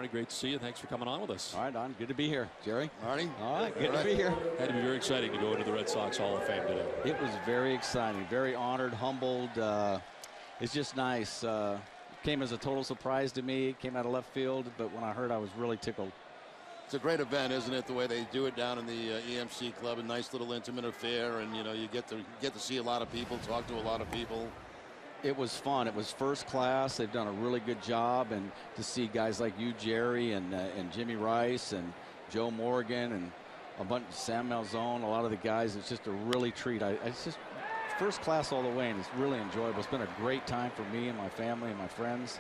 Marty, great to see you. Thanks for coming on with us. All right, Don. Good to be here. Jerry? Marty? All right, good to be here. Had to be very exciting to go into the Red Sox Hall of Fame today. It was very exciting, very honored, humbled. It's just nice. Came as a total surprise to me. It came out of left field, but when I heard, I was really tickled. It's a great event, isn't it? The way they do it down in the EMC Club, a nice little intimate affair, and you get to see a lot of people, talk to a lot of people. It was fun. It was first class. They've done a really good job, and to see guys like you, Jerry, and Jimmy Rice, and Joe Morgan, and a bunch Sam Malzone, a lot of the guys. It's just a really treat. It's just first class all the way, and it's really enjoyable. It's been a great time for me and my family and my friends.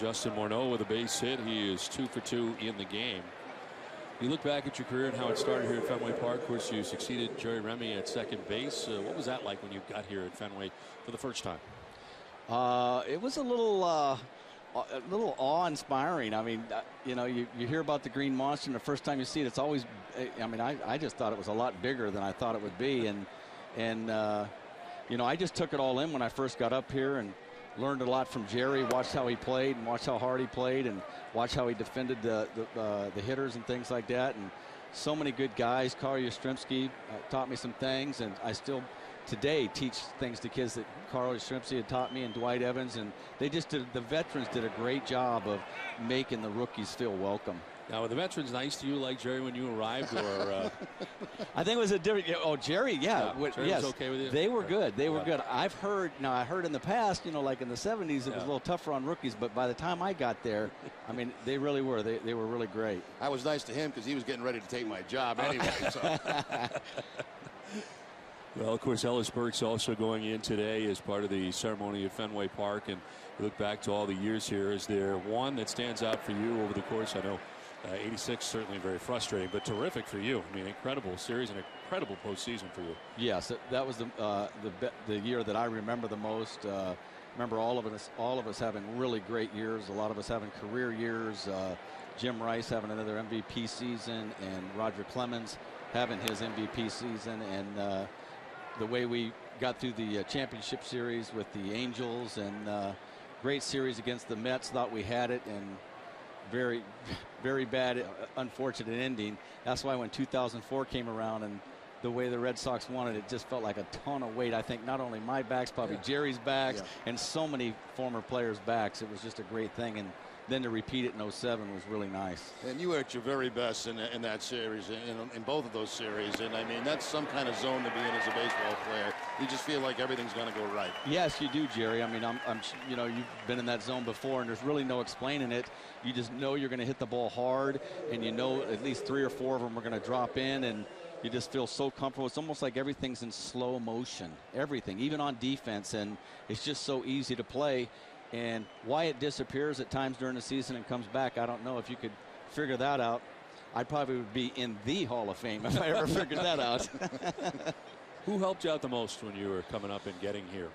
Justin Morneau with a base hit. He is 2 for 2 in the game. You look back at your career and how it started here at Fenway Park. Of course, you succeeded Jerry Remy at second base. What was that like when you got here at Fenway for the first time? It was a little awe-inspiring. I mean, you hear about the Green Monster, and the first time you see it, it's always. I mean, I just thought it was a lot bigger than I thought it would be, and I just took it all in when I first got up here and learned a lot from Jerry, watched how he played and watched how hard he played and watched how he defended the hitters and things like that. And so many good guys. Carl Yastrzemski taught me some things, and I still today teach things to kids that Carl Yastrzemski had taught me, and Dwight Evans. And the veterans did a great job of making the rookies feel welcome. Now, were the veterans nice to you like Jerry when you arrived, or? I think it was a different. Oh, Jerry, yeah, Jerry yes, was okay with you? They were good. They were good. I heard in the past, like in the 70s, it was a little tougher on rookies. But by the time I got there, I mean, they really were. They were really great. I was nice to him because he was getting ready to take my job anyway. So. Well, of course, Ellis Burke's also going in today as part of the ceremony at Fenway Park. And you look back to all the years here. Is there one that stands out for you over the course? I know 86 certainly very frustrating, but terrific for you. I mean, incredible series and incredible postseason for you. Yes, that was the year that I remember the most. Remember all of us having really great years. A lot of us having career years. Jim Rice having another MVP season, and Roger Clemens having his MVP season, and the way we got through the championship series with the Angels, and great series against the Mets. Thought we had it, and very, very bad, unfortunate ending. That's why when 2004 came around and the way the Red Sox won it, it just felt like a ton of weight. I think not only my backs, probably Jerry's backs, and so many former players' backs. It was just a great thing. And then to repeat it in 07 was really nice. And you were at your very best in that series, in both of those series. And I mean, that's some kind of zone to be in as a baseball player. You just feel like everything's going to go right. Yes, you do, Jerry. I mean, you've been in that zone before, and there's really no explaining it. You just know you're going to hit the ball hard, and you know at least 3 or 4 of them are going to drop in, and you just feel so comfortable. It's almost like everything's in slow motion, everything, even on defense, and it's just so easy to play. And why it disappears at times during the season and comes back, I don't know. If you could figure that out, I probably would be in the Hall of Fame if I ever figured that out. Who helped you out the most when you were coming up and getting here?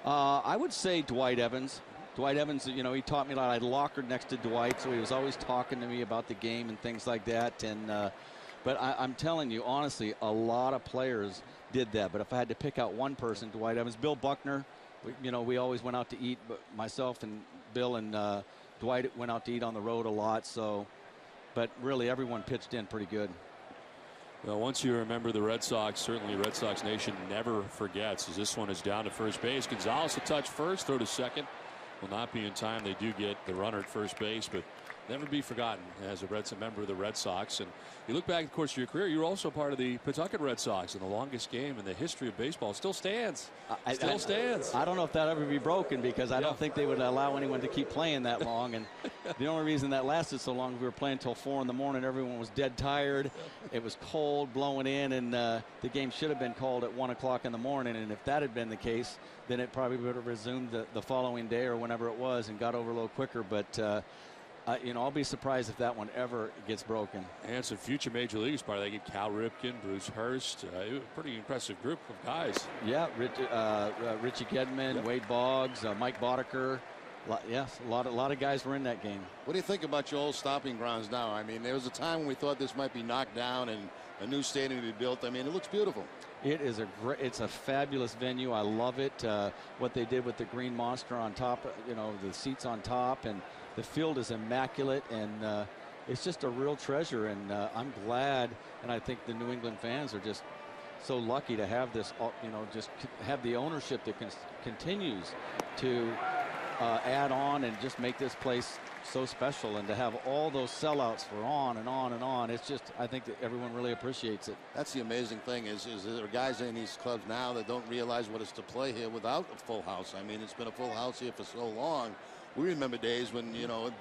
I would say Dwight Evans. Dwight Evans, he taught me a lot. I lockered next to Dwight, so he was always talking to me about the game and things like that. And but I'm telling you, honestly, a lot of players did that. But if I had to pick out one person, Dwight Evans. Bill Buckner. We always went out to eat, but myself and Bill and Dwight went out to eat on the road a lot. So, but really everyone pitched in pretty good. Well, once you remember the Red Sox, certainly Red Sox Nation never forgets, as this one is down to first base. Gonzalez to touch first, throw to second. Will not be in time. They do get the runner at first base, but never be forgotten as a member of the Red Sox. And you look back, of course, to your career, you're also part of the Pawtucket Red Sox, and the longest game in the history of baseball still stands. Still stands. I don't know if that'll ever be broken, because I don't think they would allow anyone to keep playing that long. And the only reason that lasted so long, we were playing until 4 in the morning. Everyone was dead tired. It was cold, blowing in, and the game should have been called at 1 o'clock in the morning. And if that had been the case, then it probably would have resumed the following day or whenever it was and got over a little quicker. But I'll be surprised if that one ever gets broken. And some future major leaguers part of that. Get Cal Ripken, Bruce Hurst, a pretty impressive group of guys. Yeah, Richie Gedman, Wade Boggs, Mike Boddicker. Yes, a lot of guys were in that game. What do you think about your old stomping grounds now? I mean, there was a time when we thought this might be knocked down and a new stadium to be built. I mean, it looks beautiful. It's a fabulous venue. I love it. What they did with the Green Monster on top, the seats on top, and The field is immaculate, and it's just a real treasure. And I'm glad, and I think the New England fans are just so lucky to have this, just have the ownership that continues to add on and just make this place so special, and to have all those sellouts for on and on and on. It's just, I think that everyone really appreciates it. That's the amazing thing is there are guys in these clubs now that don't realize what it's to play here without a full house. I mean, it's been a full house here for so long. We remember days when,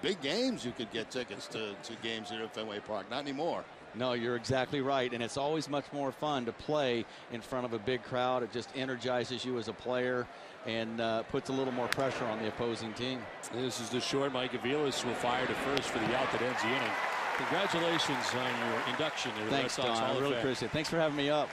big games you could get tickets to games here at Fenway Park. Not anymore. No, you're exactly right, and it's always much more fun to play in front of a big crowd. It just energizes you as a player and puts a little more pressure on the opposing team. This is the short. Mike Aviles will fire to first for the out that ends the inning. Congratulations on your induction to the Red Thanks, Sox Don. Hall of I really Fame. appreciate it. Thanks for having me up.